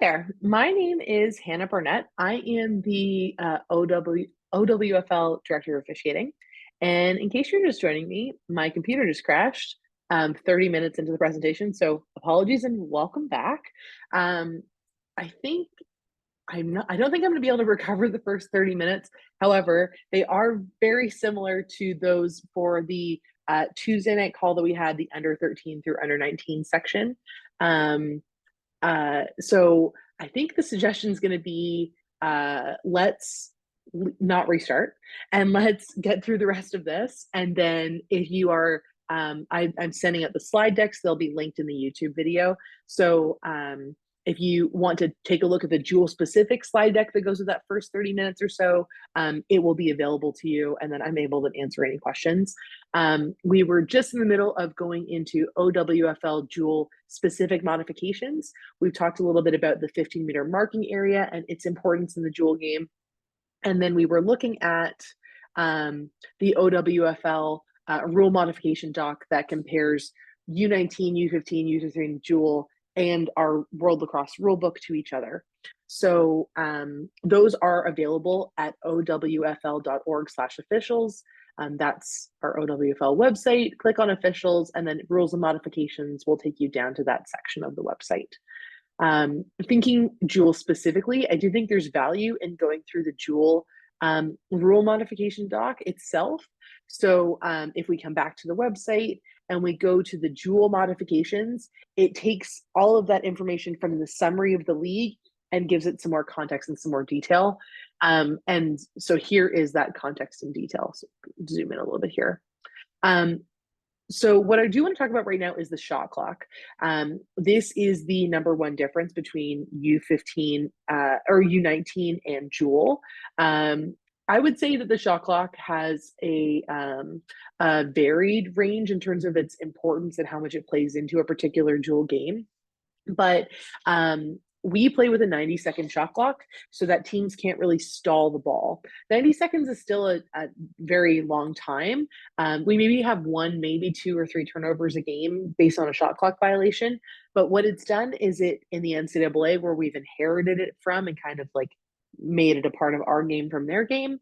there. My name is Hannah Burnett. I am the OWFL Director of Officiating. And in case you're just joining me, my computer just crashed 30 minutes into the presentation. So apologies and welcome back. Um, I think I don't think I'm going to be able to recover the first 30 minutes. However, they are very similar to those for the Tuesday night call that we had, the under 13 through under 19 section. So I think the suggestion is going to be let's not restart and let's get through the rest of this. And then if you are, I'm sending out the slide decks, they'll be linked in the YouTube video. So if you want to take a look at the JEWL specific slide deck that goes with that first 30 minutes or so, it will be available to you. And then I'm able to answer any questions. We were just in the middle of going into OWFL JEWL specific modifications. We've talked a little bit about the 15-meter marking area and its importance in the JEWL game. And then we were looking at the OWFL rule modification doc that compares U19, U15, U13, and JEWL and our World Lacrosse rulebook to each other. So those are available at owfl.org/officials. That's our OWFL website. Click on officials, and then rules and modifications will take you down to that section of the website. Thinking JEWL specifically, I do think there's value in going through the JEWL rule modification doc itself. So if we come back to the website and we go to the JEWL modifications, it takes all of that information from the summary of the league and gives it some more context and some more detail. And so here is that context and detail. So zoom in a little bit here. So what I do want to talk about right now is the shot clock. This is the number one difference between U15 or U19 and JEWL. I would say that the shot clock has a varied range in terms of its importance and how much it plays into a particular JEWL game. But we play with a 90-second shot clock so that teams can't really stall the ball. 90 seconds is still a very long time. We maybe have one, maybe two or three turnovers a game based on a shot clock violation. But what it's done is it in the NCAA, where we've inherited it from and kind of like made it a part of our game from their game,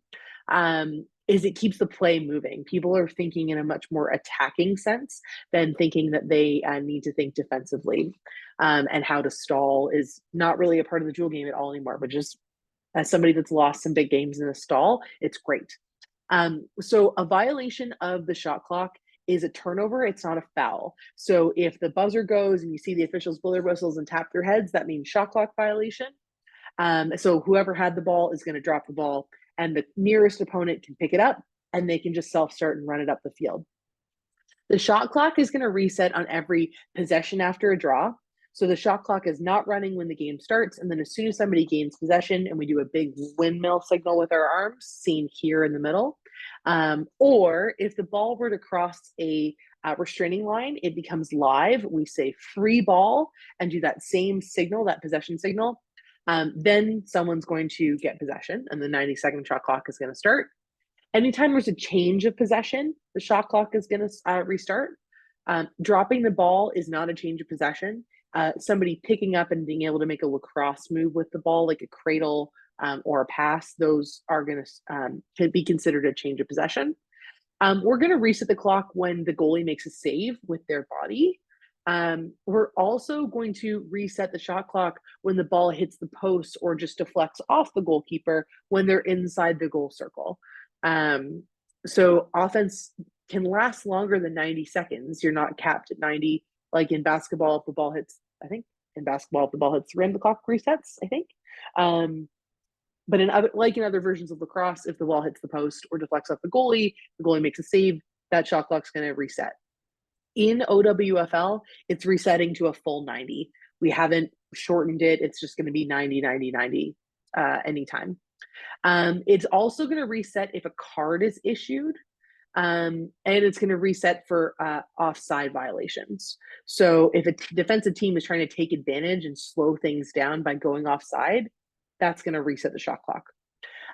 is it keeps the play moving. People are thinking in a much more attacking sense than thinking that they need to think defensively. And how to stall is not really a part of the JEWL game at all anymore, but just as somebody that's lost some big games in a stall, it's great. So a violation of the shot clock is a turnover. It's not a foul. So if the buzzer goes and you see the officials blow their whistles and tap their heads, that means shot clock violation. So whoever had the ball is going to drop the ball, and the nearest opponent can pick it up and they can just self-start and run it up the field. The shot clock is going to reset on every possession after a draw. So the shot clock is not running when the game starts. And then as soon as somebody gains possession and we do a big windmill signal with our arms, seen here in the middle, or if the ball were to cross a restraining line, it becomes live. We say free ball and do that same signal, that possession signal. Then someone's going to get possession and the 90-second shot clock is going to start. Anytime there's a change of possession, the shot clock is going to restart. Dropping the ball is not a change of possession. Somebody picking up and being able to make a lacrosse move with the ball, like a cradle or a pass, those are going to be considered a change of possession. We're going to reset the clock when the goalie makes a save with their body. We're also going to reset the shot clock when the ball hits the post or just deflects off the goalkeeper when they're inside the goal circle. So offense can last longer than 90 seconds. You're not capped at 90, like in basketball, if the ball hits, I think in basketball, if the ball hits the rim, the clock resets, I think. But in other versions of lacrosse, if the ball hits the post or deflects off the goalie makes a save, that shot clock's going to reset. In OWFL, it's resetting to a full 90. We haven't shortened it. It's just going to be 90, 90, 90 anytime. It's also going to reset if a card is issued, and it's going to reset for offside violations. So if a defensive team is trying to take advantage and slow things down by going offside, that's going to reset the shot clock.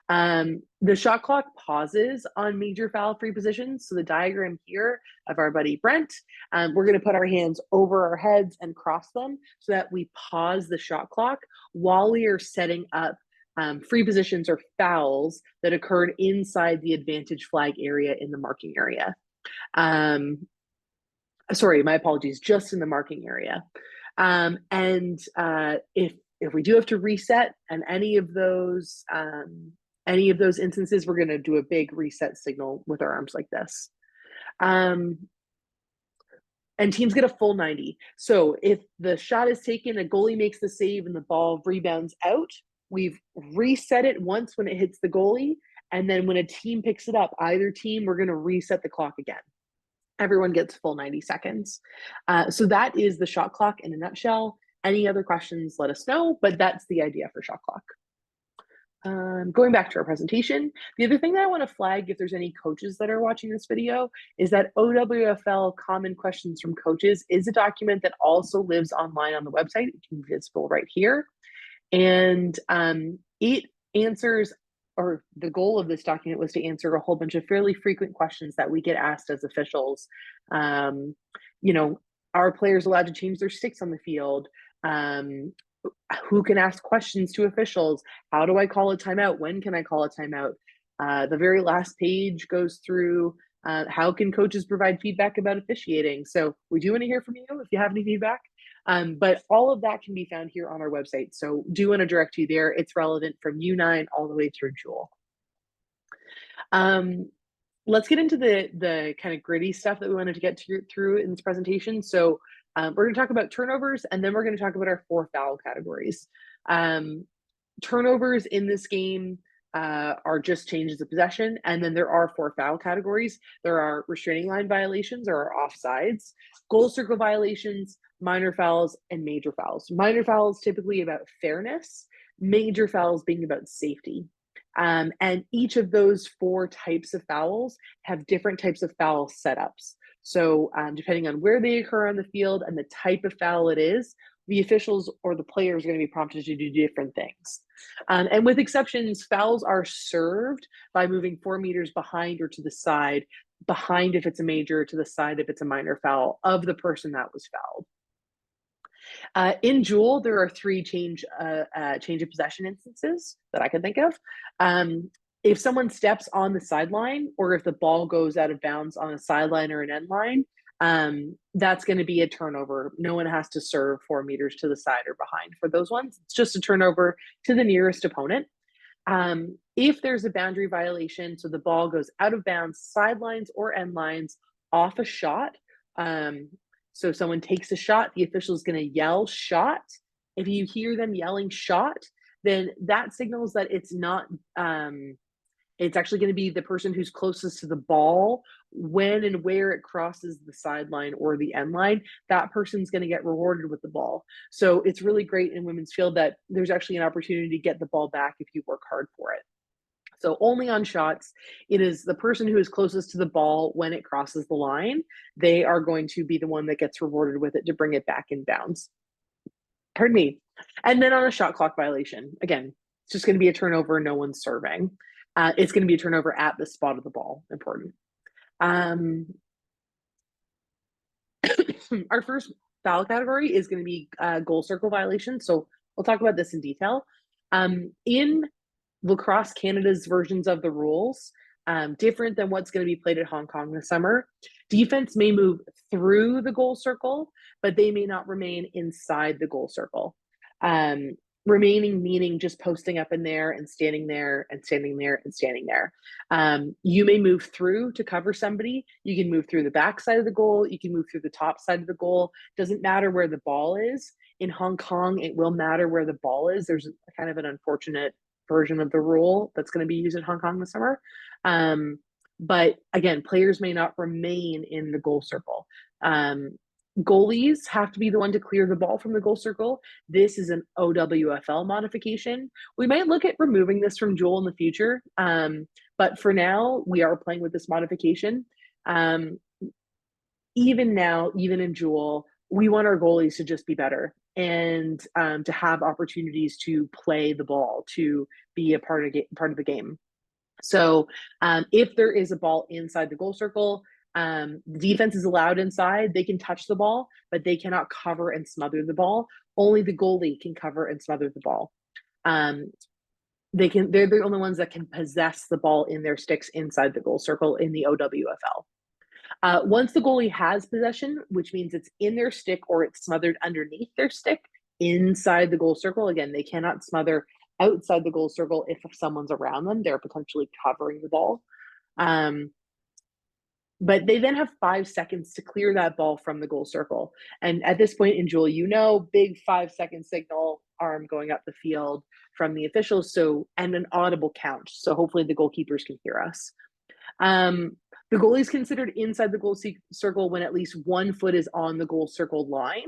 The shot clock pauses on major foul free positions. So the diagram here of our buddy Brent, we're going to put our hands over our heads and cross them so that we pause the shot clock while we are setting up free positions or fouls that occurred inside the advantage flag area in the marking area. Sorry, my apologies, just in the marking area. If we do have to reset and any of those instances, we're going to do a big reset signal with our arms like this. And teams get a full 90. So if the shot is taken, a goalie makes the save and the ball rebounds out, we've reset it once when it hits the goalie. And then when a team picks it up, either team, we're going to reset the clock again. Everyone gets full 90 seconds. So that is the shot clock in a nutshell. Any other questions, let us know, but that's the idea for shot clock. Going back to our presentation, the other thing that I want to flag if there's any coaches that are watching this video is that OWFL Common Questions from Coaches is a document that also lives online on the website. It can be visible right here. And it answers, or the goal of this document was to answer a whole bunch of fairly frequent questions that we get asked as officials. You know, are players allowed to change their sticks on the field? Who can ask questions to officials? How do I call a timeout? When can I call a timeout? The very last page goes through how can coaches provide feedback about officiating? So we do want to hear from you if you have any feedback. But all of that can be found here on our website. So do want to direct you there. It's relevant from U9 all the way through JEWL. Let's get into the kind of gritty stuff that we wanted to get through in this presentation. So we're going to talk about turnovers, and then we're going to talk about our 4 foul categories. Turnovers in this game are just changes of possession, and then there are 4 foul categories. There are restraining line violations or offsides, goal circle violations, minor fouls, and major fouls. Minor fouls typically about fairness, major fouls being about safety. And each of those 4 types of fouls have different types of foul setups. So depending on where they occur on the field and the type of foul it is, the officials or the players are going to be prompted to do different things. And with exceptions, fouls are served by moving 4 meters behind or to the side, behind if it's a major, to the side if it's a minor foul of the person that was fouled. In JEWL, there are 3 change of possession instances that I can think of. If someone steps on the sideline, or if the ball goes out of bounds on a sideline or an end line, that's going to be a turnover. No one has to serve 4 meters to the side or behind for those ones. It's just a turnover to the nearest opponent. If there's a boundary violation, so the ball goes out of bounds, sidelines or end lines, off a shot. So if someone takes a shot, the official is going to yell shot. If you hear them yelling shot, then that signals that it's not, it's actually going to be the person who's closest to the ball when and where it crosses the sideline or the end line. That person's going to get rewarded with the ball. So it's really great in women's field that there's actually an opportunity to get the ball back if you work hard for it. So only on shots, it is the person who is closest to the ball when it crosses the line. They are going to be the one that gets rewarded with it to bring it back in bounds. Pardon me. And then on a shot clock violation, again, it's just going to be a turnover, no one's serving. It's going to be a turnover at the spot of the ball. Important. Our first foul category is going to be goal circle violation. So we'll talk about this in detail. In Lacrosse Canada's versions of the rules, different than what's going to be played at Hong Kong this summer, defense may move through the goal circle, but they may not remain inside the goal circle. Remaining meaning just posting up in there and standing there and standing there and standing there. You may move through to cover somebody. You can move through the back side of the goal. You can move through the top side of the goal. Doesn't matter where the ball is. In Hong Kong, it will matter where the ball is. There's kind of an unfortunate version of the rule that's going to be used in Hong Kong this summer. But again, players may not remain in the goal circle. Goalies have to be the one to clear the ball from the goal circle. This is an OWFL modification. We might look at removing this from JEWL in the future, but for now, we are playing with this modification. Even now, even in JEWL, we want our goalies to just be better and to have opportunities to play the ball, to be a part of the game. So if there is a ball inside the goal circle, the defense is allowed inside. They can touch the ball, but they cannot cover and smother the ball. Only the goalie can cover and smother the ball. They're the only ones that can possess the ball in their sticks inside the goal circle in the OWFL. Once the goalie has possession, which means it's in their stick or it's smothered underneath their stick inside the goal circle, again, they cannot smother outside the goal circle if someone's around them. They're potentially covering the ball. But they then have 5 seconds to clear that ball from the goal circle. And at this point in JEWL, big 5-second signal, arm going up the field from the officials, and an audible count. So hopefully the goalkeepers can hear us. The goalie is considered inside the goal circle when at least 1 foot is on the goal circle line.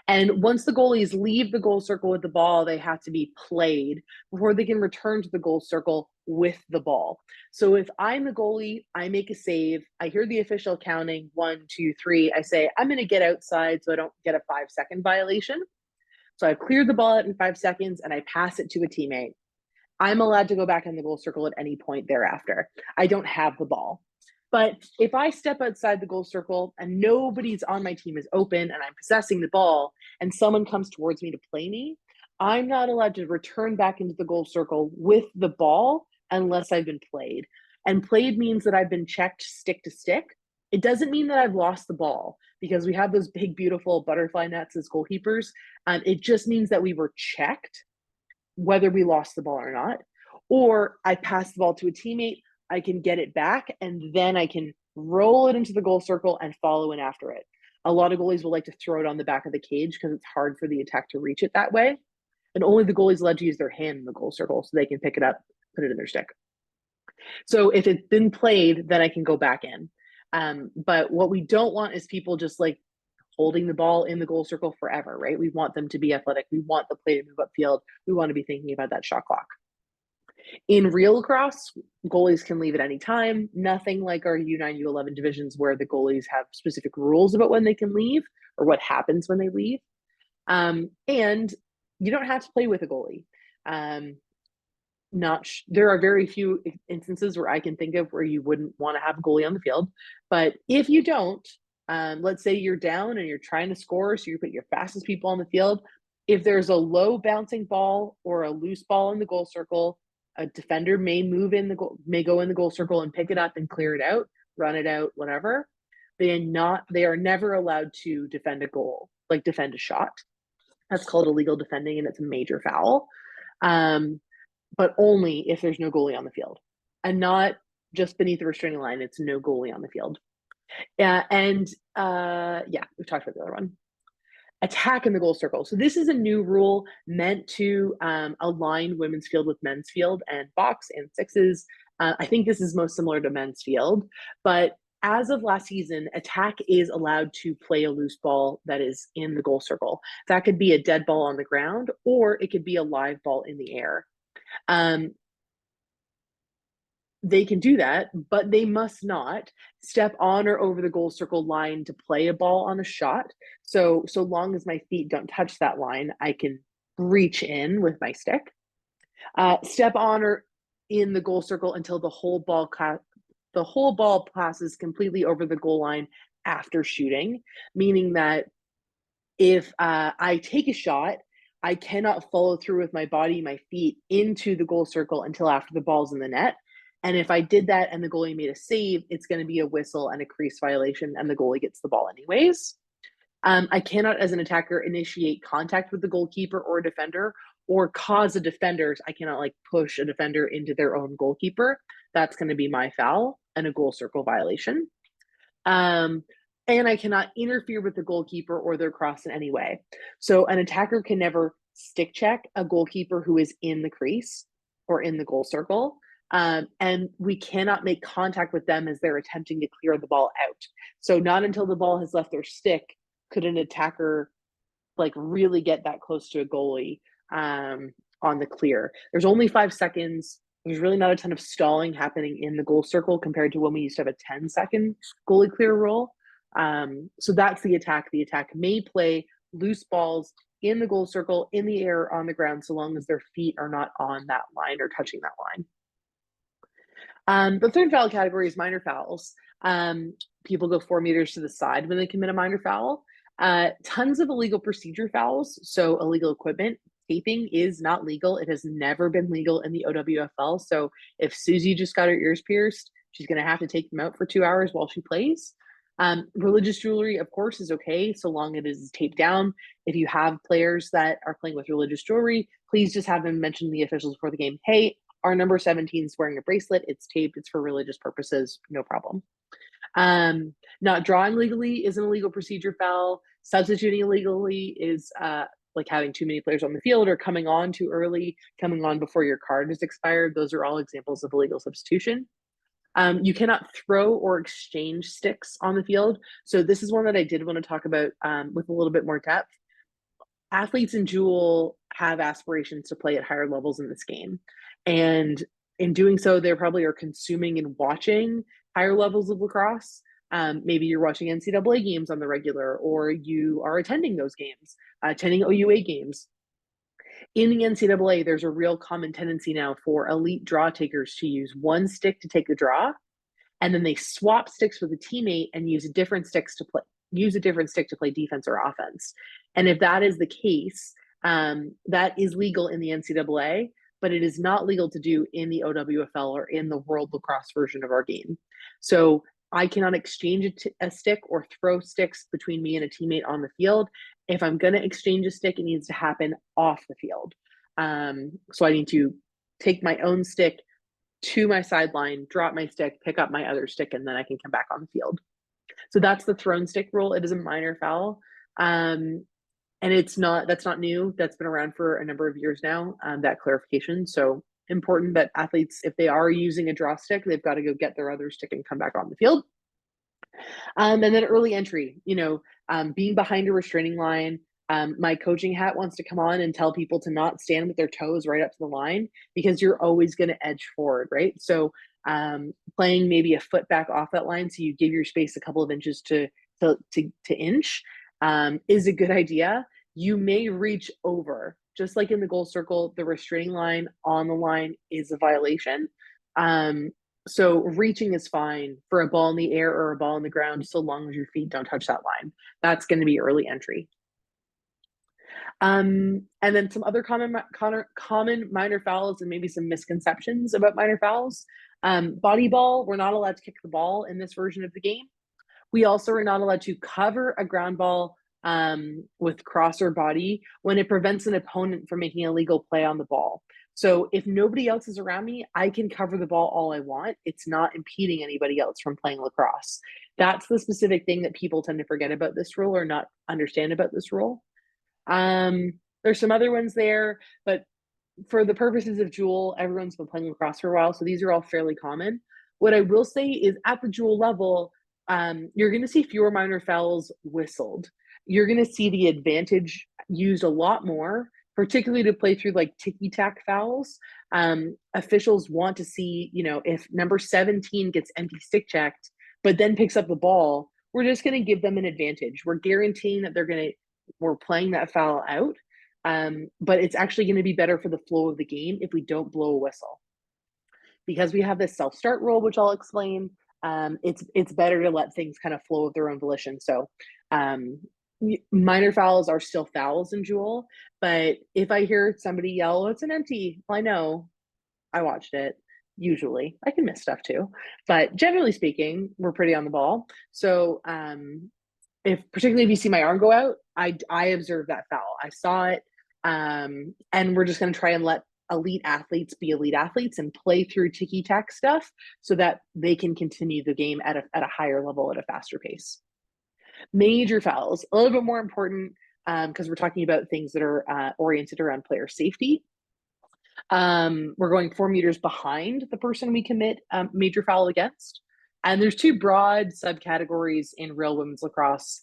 And once the goalies leave the goal circle with the ball, they have to be played before they can return to the goal circle with the ball. So if I'm the goalie, I make a save, I hear the official counting 1, 2, 3, I say, I'm going to get outside so I don't get a 5-second violation. So I've cleared the ball out in 5 seconds and I pass it to a teammate. I'm allowed to go back in the goal circle at any point thereafter. I don't have the ball. But if I step outside the goal circle and nobody's on my team is open and I'm possessing the ball and someone comes towards me to play me, I'm not allowed to return back into the goal circle with the ball unless I've been played. And played means that I've been checked stick to stick. It doesn't mean that I've lost the ball because we have those big, beautiful butterfly nets as goalkeepers. It just means that we were checked, whether we lost the ball or not, or I pass the ball to a teammate, I can get it back, and then I can roll it into the goal circle and follow in after it. A lot of goalies will like to throw it on the back of the cage because it's hard for the attack to reach it that way. And only the goalie's allowed to use their hand in the goal circle so they can pick it up, put it in their stick. So if it's been played, then I can go back in. But what we don't want is people just like holding the ball in the goal circle forever, right? We want them to be athletic. We want the play to move upfield. We want to be thinking about that shot clock. In real lacrosse, goalies can leave at any time. Nothing like our U9, U11 divisions where the goalies have specific rules about when they can leave or what happens when they leave. And you don't have to play with a goalie. There are very few instances where I can think of where you wouldn't want to have a goalie on the field. But if you don't, let's say you're down and you're trying to score, so you put your fastest people on the field. If there's a low bouncing ball or a loose ball in the goal circle, a defender may go in the goal circle and pick it up and clear it out, run it out, whatever. They are never allowed to defend a goal, like defend a shot. That's called illegal defending, and it's a major foul. But only if there's no goalie on the field, and not just beneath the restraining line. It's no goalie on the field. Yeah, we've talked about the other one. Attack in the goal circle. So this is a new rule meant to align women's field with men's field and box and sixes. I think this is most similar to men's field, but as of last season, attack is allowed to play a loose ball that is in the goal circle. That could be a dead ball on the ground, or it could be a live ball in the air. They can do that, but they must not step on or over the goal circle line to play a ball on a shot. So long as my feet don't touch that line, I can reach in with my stick. Step on or in the goal circle until the whole ball passes completely over the goal line after shooting, meaning that if I take a shot, I cannot follow through with my body, my feet into the goal circle until after the ball's in the net. And if I did that and the goalie made a save, it's going to be a whistle and a crease violation, and the goalie gets the ball anyways. I cannot, as an attacker, initiate contact with the goalkeeper or a defender, or cause a defender. I cannot like push a defender into their own goalkeeper. That's going to be my foul and a goal circle violation. And I cannot interfere with the goalkeeper or their cross in any way. So an attacker can never stick check a goalkeeper who is in the crease or in the goal circle. And we cannot make contact with them as they're attempting to clear the ball out. So not until the ball has left their stick could an attacker like really get that close to a goalie on the clear. There's only 5 seconds. There's really not a ton of stalling happening in the goal circle compared to when we used to have a 10-second goalie clear rule. So that's the attack. The attack may play loose balls in the goal circle, in the air, on the ground, so long as their feet are not on that line or touching that line. The third foul category is minor fouls. People go 4 meters to the side when they commit a minor foul. Tons of illegal procedure fouls, so illegal equipment. Taping is not legal. It has never been legal in the OWFL. So if Susie just got her ears pierced, she's going to have to take them out for 2 hours while she plays. Religious jewelry, of course, is okay so long as it is taped down. If you have players that are playing with religious jewelry, please just have them mention to the officials before the game, hey, our number 17 is wearing a bracelet, it's taped, it's for religious purposes, no problem. Not drawing legally is an illegal procedure foul. Substituting illegally is like having too many players on the field or coming on too early, coming on before your card is expired. Those are all examples of illegal substitution. You cannot throw or exchange sticks on the field. So this is one that I did want to talk about with a little bit more depth. Athletes in JEWL have aspirations to play at higher levels in this game. And in doing so, they probably are consuming and watching higher levels of lacrosse. Maybe you're watching NCAA games on the regular, or you are attending those games, attending OUA games. In the NCAA, there's a real common tendency now for elite draw takers to use one stick to take the draw, and then they swap sticks with a teammate and use a different stick to play defense or offense. And if that is the case, that is legal in the NCAA, but it is not legal to do in the OWFL or in the World Lacrosse version of our game. So I cannot exchange a stick or throw sticks between me and a teammate on the field. If I'm going to exchange a stick, it needs to happen off the field. So I need to take my own stick to my sideline, drop my stick, pick up my other stick, and then I can come back on the field. So that's the thrown stick rule. It is a minor foul. And that's not new. That's been around for a number of years now, that clarification. So important that athletes, if they are using a draw stick, they've got to go get their other stick and come back on the field. And then early entry, being behind a restraining line. My coaching hat wants to come on and tell people to not stand with their toes right up to the line, because you're always going to edge forward, right? So playing maybe a foot back off that line, so you give your space a couple of inches to inch, is a good idea. You may reach over, just like in the goal circle, the restraining line on the line is a violation. So reaching is fine for a ball in the air or a ball on the ground, so long as your feet don't touch that line. That's going to be early entry. And then some other common minor fouls and maybe some misconceptions about minor fouls. Body ball, we're not allowed to kick the ball in this version of the game. We also are not allowed to cover a ground ball with cross or body when it prevents an opponent from making a legal play on the ball. So if nobody else is around me, I can cover the ball all I want. It's not impeding anybody else from playing lacrosse. That's the specific thing that people tend to forget about this rule or not understand about this rule. There's some other ones there, but for the purposes of JEWL, everyone's been playing lacrosse for a while, so these are all fairly common. What I will say is at the JEWL level, you're going to see fewer minor fouls whistled. You're going to see the advantage used a lot more, particularly to play through like ticky-tack fouls. Officials want to see, if number 17 gets empty stick checked, but then picks up the ball, we're just going to give them an advantage. We're guaranteeing that we're playing that foul out. But it's actually going to be better for the flow of the game if we don't blow a whistle. Because we have this self-start rule, which I'll explain, it's better to let things kind of flow of their own volition. So minor fouls are still fouls in JEWL, but if I hear somebody yell, it's an empty, well, I know, I watched it. Usually I can miss stuff too, but generally speaking, we're pretty on the ball. So particularly if you see my arm go out, I observed that foul. I saw it, and we're just going to try and let elite athletes be elite athletes and play through ticky-tack stuff so that they can continue the game at a higher level at a faster pace. Major fouls, a little bit more important because we're talking about things that are oriented around player safety. We're going 4 meters behind the person we commit major foul against. And there's two broad subcategories in real women's lacrosse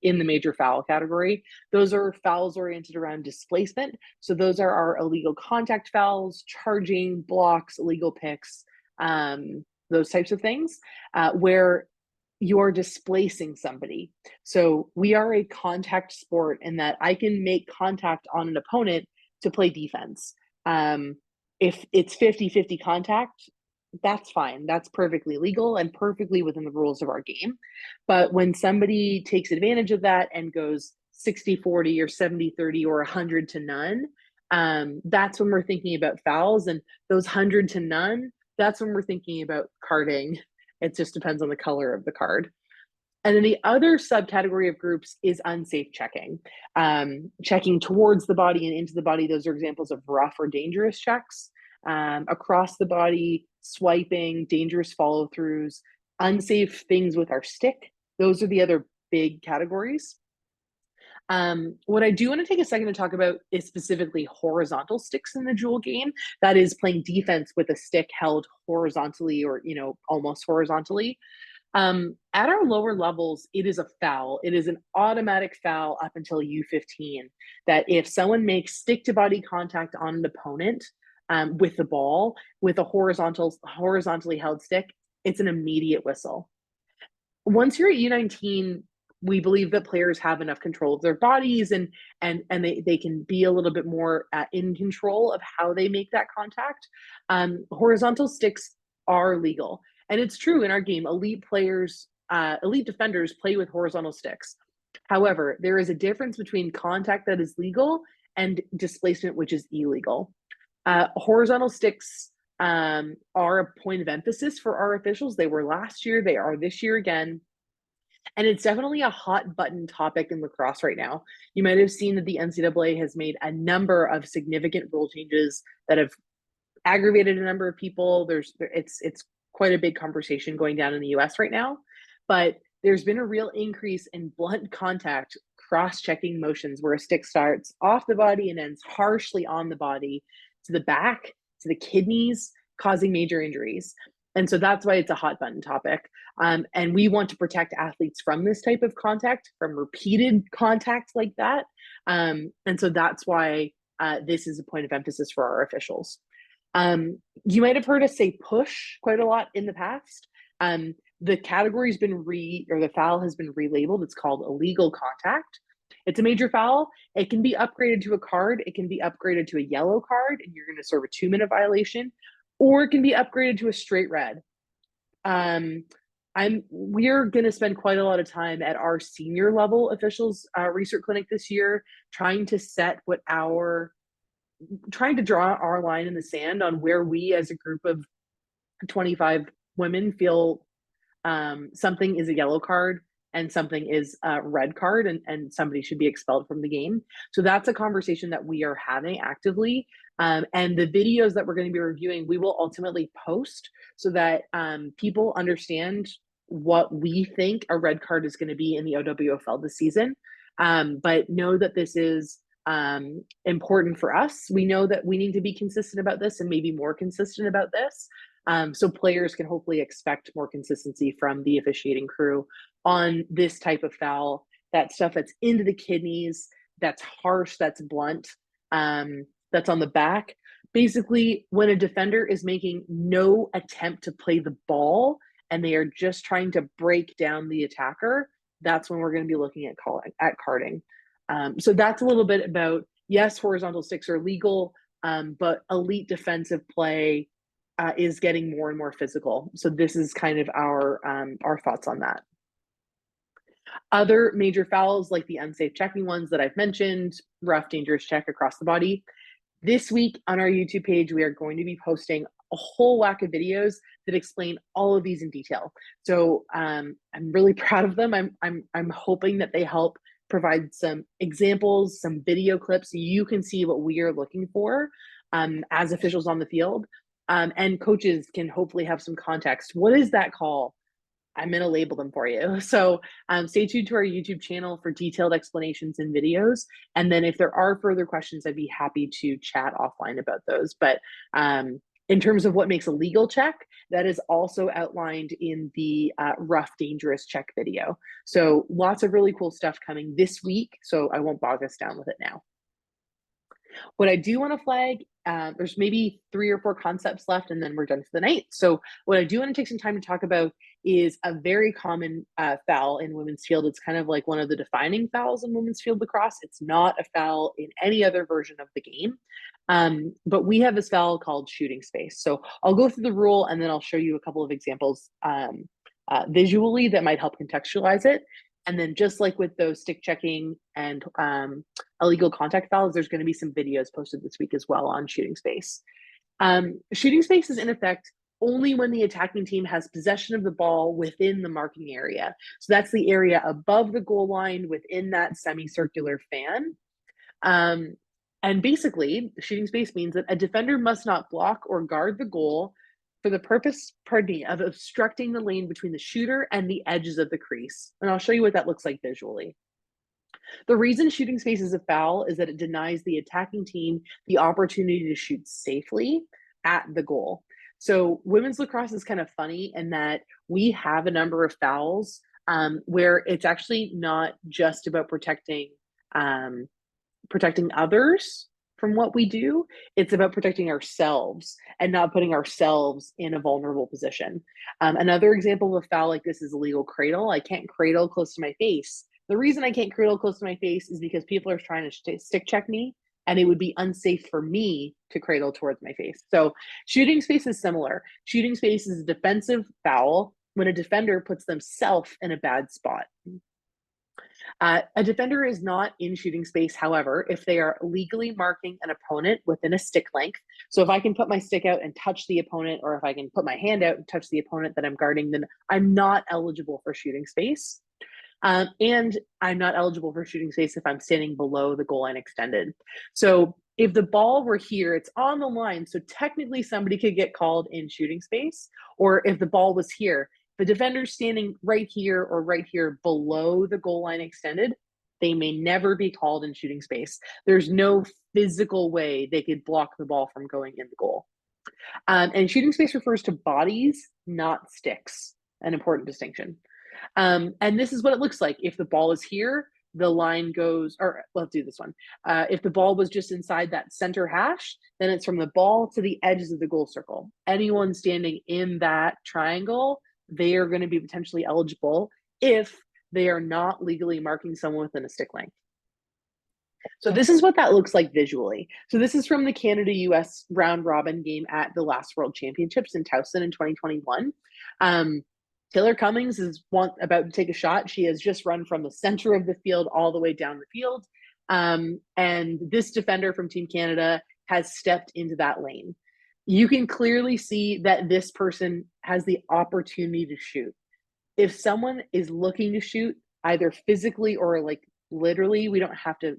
in the major foul category. Those are fouls oriented around displacement. So those are our illegal contact fouls, charging, blocks, illegal picks, those types of things, where you are displacing somebody. So we are a contact sport in that I can make contact on an opponent to play defense. If it's 50-50 contact, that's fine. That's perfectly legal and perfectly within the rules of our game. But when somebody takes advantage of that and goes 60-40 or 70-30 or 100 to none, that's when we're thinking about fouls. And those 100 to none, that's when we're thinking about carding. It just depends on the color of the card. And then the other subcategory of groups is unsafe checking. Checking towards the body and into the body. Those are examples of rough or dangerous checks. Across the body, swiping, dangerous follow throughs, unsafe things with our stick. Those are the other big categories. What I do want to take a second to talk about is specifically horizontal sticks in the JEWL game. That is playing defense with a stick held horizontally or, almost horizontally. At our lower levels, it is a foul. It is an automatic foul up until U15 that if someone makes stick to body contact on an opponent with the ball, with a horizontally held stick, it's an immediate whistle. Once you're at U19, we believe that players have enough control of their bodies and they can be a little bit more in control of how they make that contact. Horizontal sticks are legal. And it's true in our game, elite defenders play with horizontal sticks. However, there is a difference between contact that is legal and displacement, which is illegal. Horizontal sticks are a point of emphasis for our officials. They were last year, they are this year again. And it's definitely a hot button topic in lacrosse right now. You might have seen that the NCAA has made a number of significant rule changes that have aggravated a number of people. It's quite a big conversation going down in the US right now. But there's been a real increase in blunt contact, cross-checking motions where a stick starts off the body and ends harshly on the body to the back, to the kidneys, causing major injuries. And so that's why it's a hot button topic. And we want to protect athletes from this type of contact, from repeated contact like that. And so that's why this is a point of emphasis for our officials. You might have heard us say push quite a lot in the past. The category's been the foul has been relabeled. It's called illegal contact. It's a major foul. It can be upgraded to a card. It can be upgraded to a yellow card, and you're going to serve a 2-minute violation, or it can be upgraded to a straight red. We're going to spend quite a lot of time at our senior level officials research clinic this year, trying to draw our line in the sand on where we as a group of 25 women feel something is a yellow card and something is a red card and somebody should be expelled from the game. So that's a conversation that we are having actively. And the videos that we're going to be reviewing, we will ultimately post so that people understand what we think a red card is going to be in the OWFL this season. But know that this is important for us. We know that we need to be consistent about this and maybe more consistent about this. So players can hopefully expect more consistency from the officiating crew on this type of foul, that stuff that's into the kidneys, that's harsh, that's blunt, that's on the back. Basically, when a defender is making no attempt to play the ball and they are just trying to break down the attacker, that's when we're going to be looking at carding. So that's a little bit about, yes, horizontal sticks are legal, but elite defensive play is getting more and more physical. So this is kind of our thoughts on that. Other major fouls, like the unsafe checking ones that I've mentioned, rough, dangerous check across the body. This week on our YouTube page, we are going to be posting a whole whack of videos that explain all of these in detail. So I'm really proud of them. I'm hoping that they help provide some examples, some video clips, so you can see what we are looking for as officials on the field. And coaches can hopefully have some context. What is that call? I'm going to label them for you. So stay tuned to our YouTube channel for detailed explanations and videos. And then if there are further questions, I'd be happy to chat offline about those. But in terms of what makes a legal check, that is also outlined in the rough, dangerous check video. So lots of really cool stuff coming this week. So I won't bog us down with it now. What I do want to flag, there's maybe 3 or 4 concepts left, and then we're done for the night. So what I do want to take some time to talk about is a very common foul in women's field. It's kind of like one of the defining fouls in women's field lacrosse. It's not a foul in any other version of the game. But we have this foul called shooting space. So I'll go through the rule, and then I'll show you a couple of examples visually that might help contextualize it. And then just like with those stick checking and illegal contact fouls, there's going to be some videos posted this week as well on shooting space. Shooting space is in effect only when the attacking team has possession of the ball within the marking area. So that's the area above the goal line within that semicircular fan. And basically, shooting space means that a defender must not block or guard the goal for the purpose, of obstructing the lane between the shooter and the edges of the crease. And I'll show you what that looks like visually. The reason shooting space is a foul is that it denies the attacking team the opportunity to shoot safely at the goal. So women's lacrosse is kind of funny in that we have a number of fouls where it's actually not just about protecting others from what we do. It's about protecting ourselves and not putting ourselves in a vulnerable position. Another example of a foul like this is illegal cradle. I can't cradle close to my face. The reason I can't cradle close to my face is because people are trying to stick check me, and it would be unsafe for me to cradle towards my face. So shooting space is similar. Shooting space is a defensive foul when a defender puts themselves in a bad spot. A defender is not in shooting space, however, if they are legally marking an opponent within a stick length. So if I can put my stick out and touch the opponent, or if I can put my hand out and touch the opponent that I'm guarding, then I'm not eligible for shooting space. And I'm not eligible for shooting space if I'm standing below the goal line extended. So if the ball were here, it's on the line. So technically somebody could get called in shooting space. Or if the ball was here, the defender's standing right here or right here below the goal line extended, they may never be called in shooting space. There's no physical way they could block the ball from going in the goal. And shooting space refers to bodies, not sticks, an important distinction. And this is what it looks like. If the ball is here, the line goes, or let's do this one. If the ball was just inside that center hash, then it's from the ball to the edges of the goal circle. Anyone standing in that triangle, they are going to be potentially eligible if they are not legally marking someone within a stick length. So this is what that looks like visually. So this is from the Canada-US round robin game at the last World Championships in Towson in 2021. Taylor Cummings is about to take a shot. She has just run from the center of the field all the way down the field. And this defender from Team Canada has stepped into that lane. You can clearly see that this person has the opportunity to shoot. If someone is looking to shoot, either physically or like literally, we don't have to,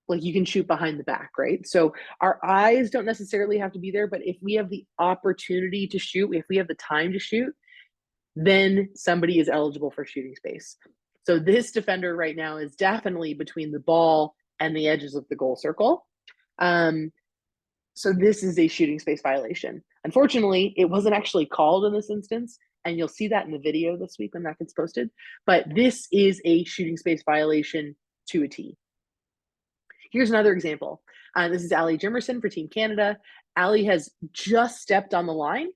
like, you can shoot behind the back, right? So our eyes don't necessarily have to be there, but if we have the opportunity to shoot, if we have the time to shoot, then somebody is eligible for shooting space. So this defender right now is definitely between the ball and the edges of the goal circle. So this is a shooting space violation. Unfortunately, it wasn't actually called in this instance, and you'll see that in the video this week when that gets posted. But this is a shooting space violation to a T. Here's another example. This is Ali Jimerson for Team Canada. Ali has just stepped on the line,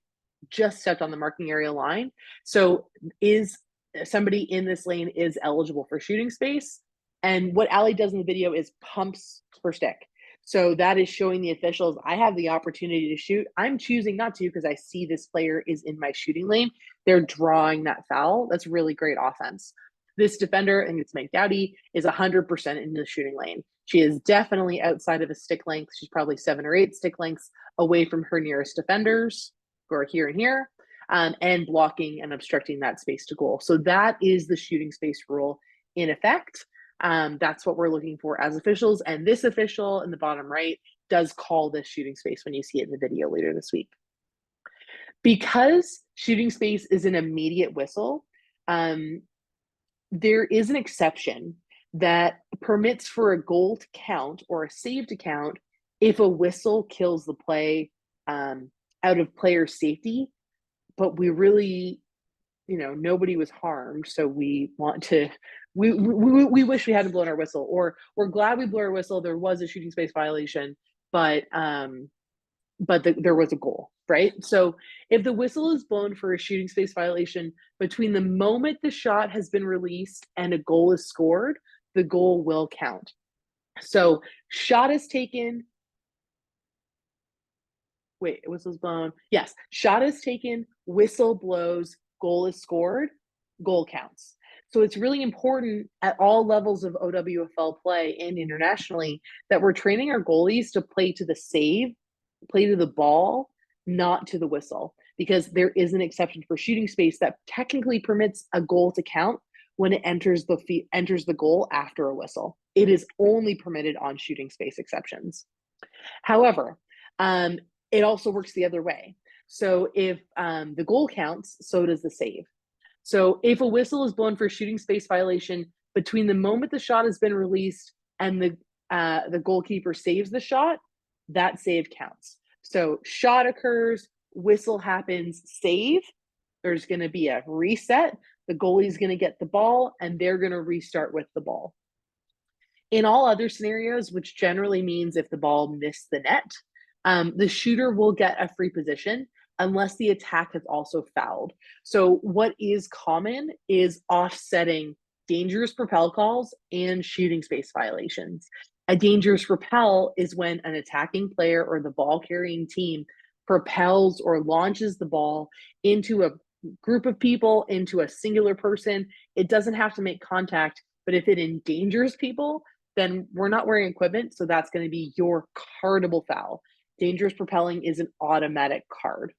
just stepped on the marking area line. So is somebody in this lane is eligible for shooting space. And what Ali does in the video is pumps her stick. So that is showing the officials, I have the opportunity to shoot. I'm choosing not to because I see this player is in my shooting lane. They're drawing that foul. That's really great offense. This defender, and it's Mike Dowdy, is 100% in the shooting lane. She is definitely outside of a stick length. She's probably 7 or 8 stick lengths away from her nearest defenders, who are here and here, and blocking and obstructing that space to goal. So that is the shooting space rule in effect. That's what we're looking for as officials. And this official in the bottom right does call this shooting space when you see it in the video later this week. Because shooting space is an immediate whistle, there is an exception that permits for a goal to count or a save to count if a whistle kills the play out of player safety, but we really, nobody was harmed, so we want to, we wish we hadn't blown our whistle, or we're glad we blew our whistle. There was a shooting space violation, there was a goal, right? So if the whistle is blown for a shooting space violation between the moment the shot has been released and a goal is scored, the goal will count. So shot is taken. Wait, whistle's blown. Yes, shot is taken, whistle blows, goal is scored, goal counts. So it's really important at all levels of OWFL play and internationally that we're training our goalies to play to the save, play to the ball, not to the whistle, because there is an exception for shooting space that technically permits a goal to count when it enters the goal after a whistle. It is only permitted on shooting space exceptions. However, it also works the other way. So if the goal counts, so does the save. So if a whistle is blown for a shooting space violation between the moment the shot has been released and the goalkeeper saves the shot, that save counts. So shot occurs, whistle happens, save. There's going to be a reset. The goalie's going to get the ball, and they're going to restart with the ball. In all other scenarios, which generally means if the ball missed the net, the shooter will get a free position unless the attack has also fouled. So what is common is offsetting dangerous propel calls and shooting space violations. A dangerous propel is when an attacking player or the ball carrying team propels or launches the ball into a group of people, into a singular person. It doesn't have to make contact, but if it endangers people, then we're not wearing equipment, so that's going to be your cardable foul. Dangerous propelling is an automatic card.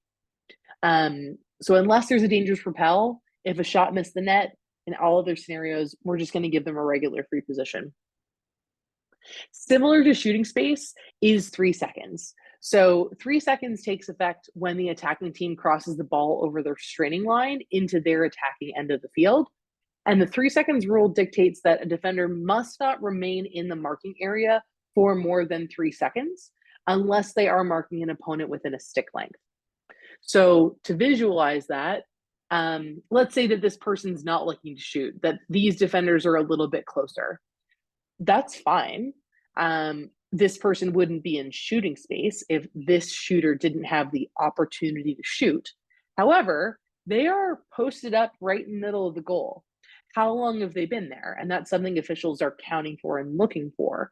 So unless there's a dangerous propel, if a shot missed the net, in all other scenarios, we're just going to give them a regular free position. Similar to shooting space is 3 seconds. So 3 seconds takes effect when the attacking team crosses the ball over their straining line into their attacking end of the field. And the 3 seconds rule dictates that a defender must not remain in the marking area for more than 3 seconds unless they are marking an opponent within a stick length. So to visualize that, let's say that this person's not looking to shoot, that these defenders are a little bit closer. That's fine. This person wouldn't be in shooting space if this shooter didn't have the opportunity to shoot. However, they are posted up right in the middle of the goal. How long have they been there? And that's something officials are counting for and looking for.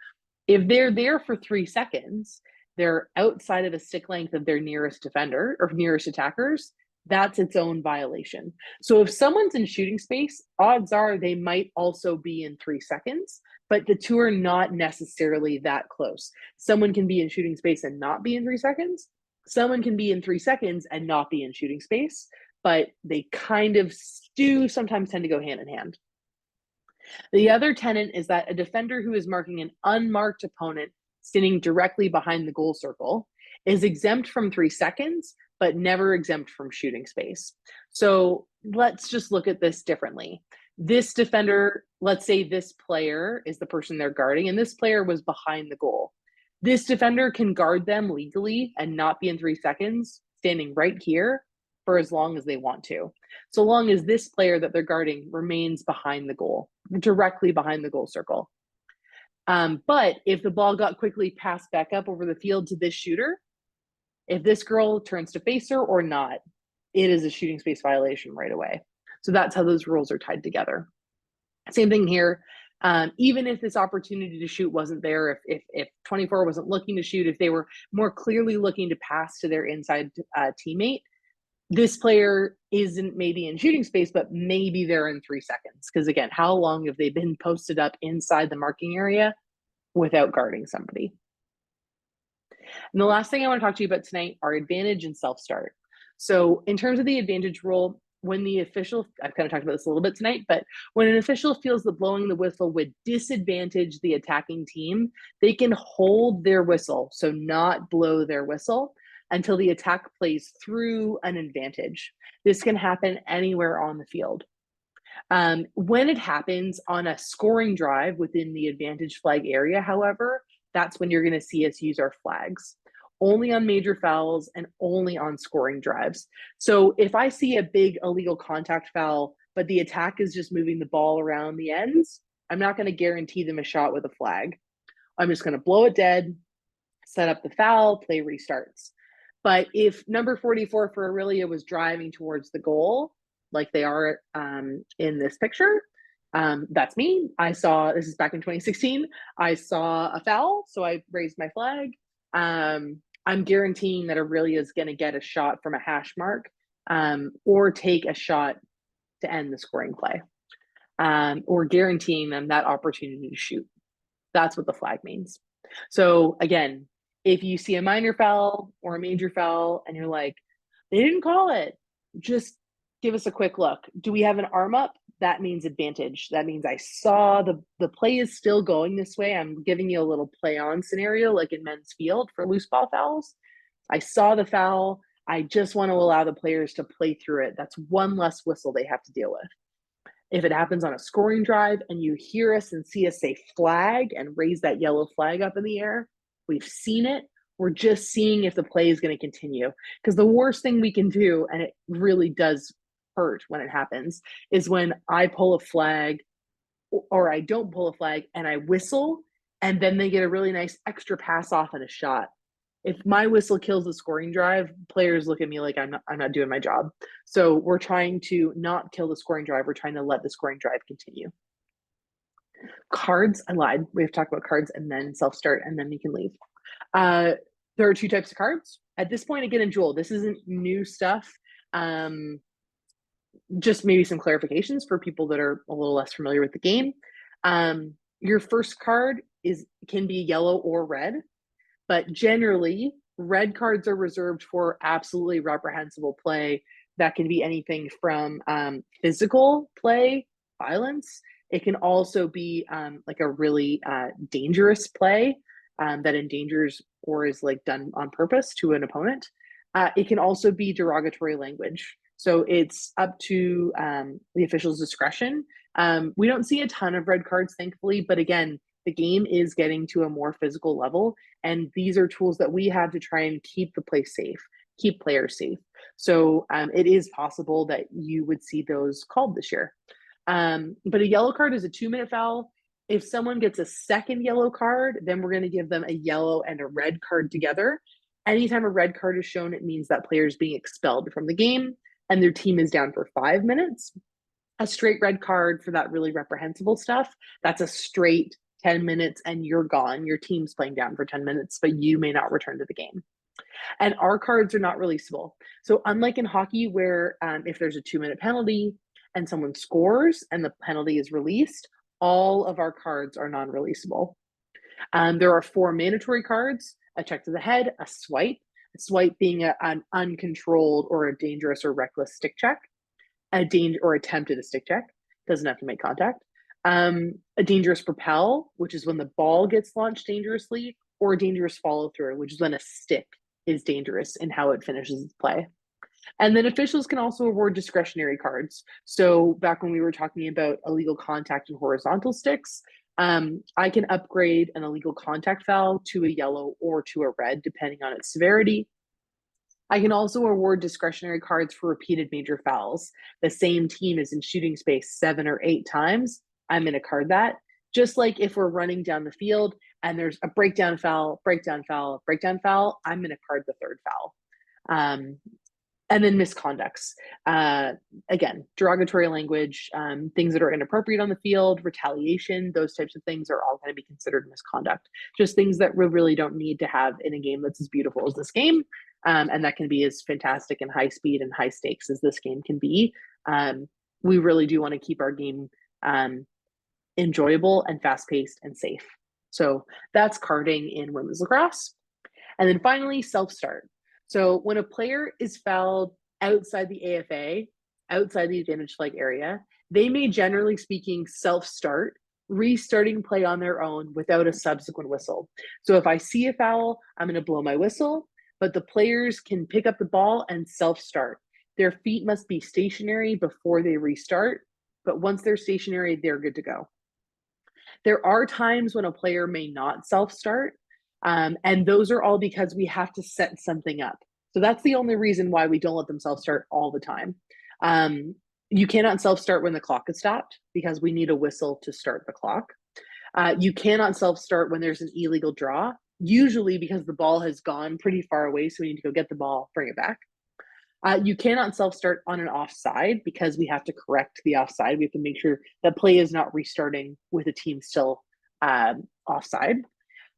If they're there for 3 seconds, they're outside of a stick length of their nearest defender or nearest attackers, that's its own violation. So if someone's in shooting space, odds are they might also be in 3 seconds, but the two are not necessarily that close. Someone can be in shooting space and not be in 3 seconds. Someone can be in 3 seconds and not be in shooting space, but they kind of do sometimes tend to go hand in hand. The other tenet is that a defender who is marking an unmarked opponent standing directly behind the goal circle is exempt from 3 seconds, but never exempt from shooting space. So let's just look at this differently. This defender, let's say this player is the person they're guarding, and this player was behind the goal. This defender can guard them legally and not be in 3 seconds, standing right here for as long as they want to, so long as this player that they're guarding remains behind the goal, directly behind the goal circle. But if the ball got quickly passed back up over the field to this shooter, if this girl turns to face her or not, it is a shooting space violation right away. So that's how those rules are tied together. Same thing here. Even if this opportunity to shoot wasn't there, if 24 wasn't looking to shoot, if they were more clearly looking to pass to their inside teammate, this player isn't maybe in shooting space, but maybe they're in 3 seconds. Because again, how long have they been posted up inside the marking area without guarding somebody? And the last thing I want to talk to you about tonight are advantage and self-start. So in terms of the advantage rule, when the official, I've kind of talked about this a little bit tonight, but when an official feels that blowing the whistle would disadvantage the attacking team, they can hold their whistle, so not blow their whistle, until the attack plays through an advantage. This can happen anywhere on the field. When it happens on a scoring drive within the advantage flag area, however, that's when you're going to see us use our flags. Only on major fouls and only on scoring drives. So if I see a big illegal contact foul, but the attack is just moving the ball around the ends, I'm not going to guarantee them a shot with a flag. I'm just going to blow it dead, set up the foul, play restarts. But if number 44 for Aurelia was driving towards the goal, like they are in this picture, that's me. I saw, this is back in 2016, I saw a foul, so I raised my flag. I'm guaranteeing that Aurelia is going to get a shot from a hash mark, or take a shot to end the scoring play, or guaranteeing them that opportunity to shoot. That's what the flag means. So again, if you see a minor foul or a major foul and you're like, they didn't call it, just give us a quick look. Do we have an arm up? That means advantage. That means I saw the play is still going this way. I'm giving you a little play on scenario like in men's field for loose ball fouls. I saw the foul. I just want to allow the players to play through it. That's one less whistle they have to deal with. If it happens on a scoring drive and you hear us and see us say flag and raise that yellow flag up in the air, we've seen it. We're just seeing if the play is going to continue. Because the worst thing we can do, and it really does hurt when it happens, is when I pull a flag or I don't pull a flag and I whistle, and then they get a really nice extra pass off and a shot. If my whistle kills the scoring drive, players look at me like I'm not doing my job. So we're trying to not kill the scoring drive. We're trying to let the scoring drive continue. Cards, I lied. We have to talk about cards and then self-start, and then we can leave. There are two types of cards. At this point, again, in JEWL, this isn't new stuff. Just maybe some clarifications for people that are a little less familiar with the game. Your first card can be yellow or red. But generally, red cards are reserved for absolutely reprehensible play. That can be anything from physical play, violence. It can also be like a really dangerous play that endangers or is like done on purpose to an opponent. It can also be derogatory language. So it's up to the official's discretion. We don't see a ton of red cards, thankfully, but again, the game is getting to a more physical level, and these are tools that we have to try and keep the play safe, keep players safe. So it is possible that you would see those called this year. But a yellow card is a 2-minute foul. If someone gets a second yellow card, then we're going to give them a yellow and a red card together. Anytime a red card is shown, it means that player is being expelled from the game and their team is down for 5 minutes. A straight red card for that really reprehensible stuff, that's a straight 10 minutes and you're gone. Your team's playing down for 10 minutes, but you may not return to the game. And our cards are not releasable. So unlike in hockey, where if there's a 2-minute penalty and someone scores and the penalty is released, all of our cards are non-releasable. There are 4 mandatory cards: a check to the head, a swipe being an uncontrolled or a dangerous or reckless stick check, or attempted stick check, doesn't have to make contact. A dangerous propel, which is when the ball gets launched dangerously, or a dangerous follow through, which is when a stick is dangerous in how it finishes its play. And then officials can also award discretionary cards. So back when we were talking about illegal contact and horizontal sticks, I can upgrade an illegal contact foul to a yellow or to a red, depending on its severity. I can also award discretionary cards for repeated major fouls. The same team is in shooting space 7 or 8 times. I'm going to card that. Just like if we're running down the field and there's a breakdown foul, breakdown foul, breakdown foul, I'm going to card the third foul. And then misconducts. Again, derogatory language, things that are inappropriate on the field, retaliation, those types of things are all going to be considered misconduct. Just things that we really don't need to have in a game that's as beautiful as this game. And that can be as fantastic and high speed and high stakes as this game can be. We really do want to keep our game enjoyable and fast-paced and safe. So that's carding in women's lacrosse. And then finally, self-start. So when a player is fouled outside the AFA, outside the advantage flag area, they may, generally speaking, self-start, restarting play on their own without a subsequent whistle. So if I see a foul, I'm going to blow my whistle, but the players can pick up the ball and self-start. Their feet must be stationary before they restart, but once they're stationary, they're good to go. There are times when a player may not self-start, and those are all because we have to set something up. So that's the only reason why we don't let them self-start all the time. You cannot self-start when the clock is stopped because we need a whistle to start the clock. You cannot self-start when there's an illegal draw, usually because the ball has gone pretty far away, so we need to go get the ball, bring it back. You cannot self-start on an offside because we have to correct the offside. We have to make sure that play is not restarting with a team still offside.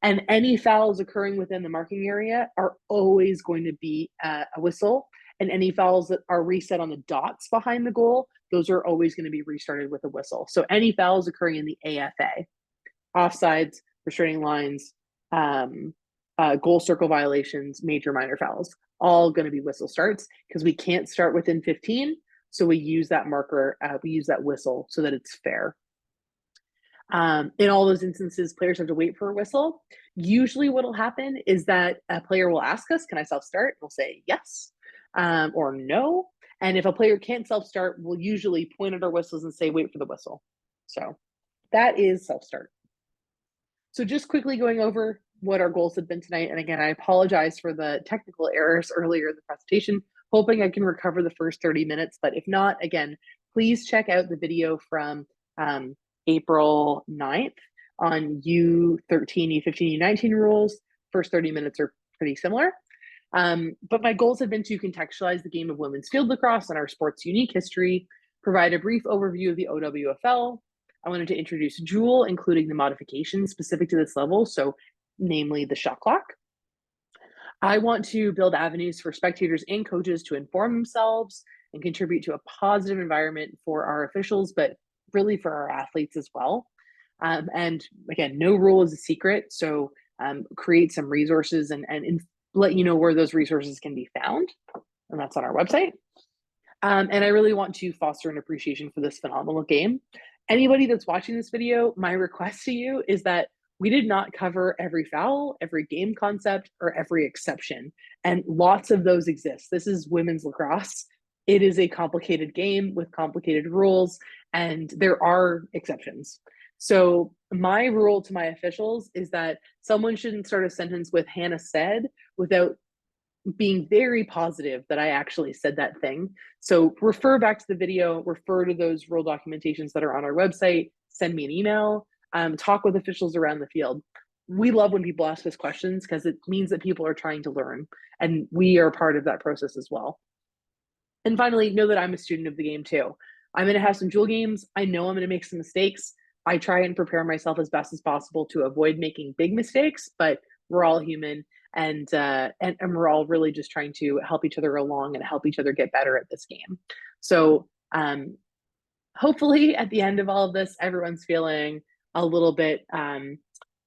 And any fouls occurring within the marking area are always going to be a whistle. And any fouls that are reset on the dots behind the goal, those are always going to be restarted with a whistle. So any fouls occurring in the AFA, offsides, restraining lines, goal circle violations, major minor fouls, all going to be whistle starts because we can't start within 15. So we use that marker, we use that whistle so that it's fair. In all those instances, players have to wait for a whistle. Usually what will happen is that a player will ask us, can I self-start? We'll say yes or no. And if a player can't self-start, we'll usually point at our whistles and say, wait for the whistle. So that is self-start. So just quickly going over what our goals have been tonight. And again, I apologize for the technical errors earlier in the presentation, hoping I can recover the first 30 minutes. But if not, again, please check out the video from April 9th on U13, U15, U19 rules. First 30 minutes are pretty similar. But my goals have been to contextualize the game of women's field lacrosse and our sport's unique history, provide a brief overview of the OWFL. I wanted to introduce JEWL, including the modifications specific to this level, so namely the shot clock. I want to build avenues for spectators and coaches to inform themselves and contribute to a positive environment for our officials, but really for our athletes as well. And again, no rule is a secret, so create some resources and let you know where those resources can be found, and that's on our website. And I really want to foster an appreciation for this phenomenal game. Anybody that's watching this video, my request to you is that we did not cover every foul, every game concept, or every exception, and lots of those exist. This is women's lacrosse. It is a complicated game with complicated rules, and there are exceptions. So my rule to my officials is that someone shouldn't start a sentence with Hannah said without being very positive that I actually said that thing. So refer back to the video, refer to those rule documentations that are on our website, send me an email, talk with officials around the field. We love when people ask us questions because it means that people are trying to learn, and we are part of that process as well. And finally, know that I'm a student of the game too. I'm going to have some JEWL games. I know I'm going to make some mistakes. I try and prepare myself as best as possible to avoid making big mistakes, but we're all human, and we're all really just trying to help each other along and help each other get better at this game. So hopefully at the end of all of this, everyone's feeling a little bit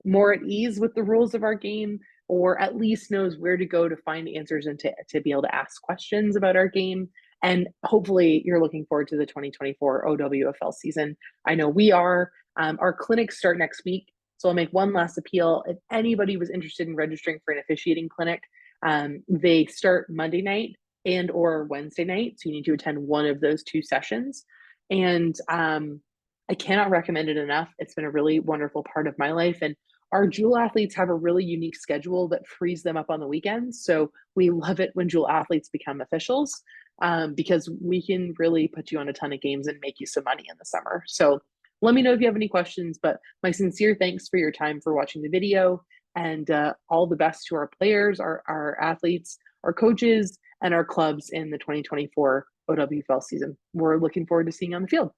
more at ease with the rules of our game, or at least knows where to go to find answers and to be able to ask questions about our game. And hopefully you're looking forward to the 2024 OWFL season. I know we are. Our clinics start next week. So I'll make one last appeal. If anybody was interested in registering for an officiating clinic, they start Monday night and or Wednesday night. So you need to attend one of those two sessions. And I cannot recommend it enough. It's been a really wonderful part of my life. And our JEWL athletes have a really unique schedule that frees them up on the weekends. So we love it when JEWL athletes become officials because we can really put you on a ton of games and make you some money in the summer. So let me know if you have any questions, but my sincere thanks for your time for watching the video, and all the best to our players, our athletes, our coaches, and our clubs in the 2024 OWFL season. We're looking forward to seeing you on the field.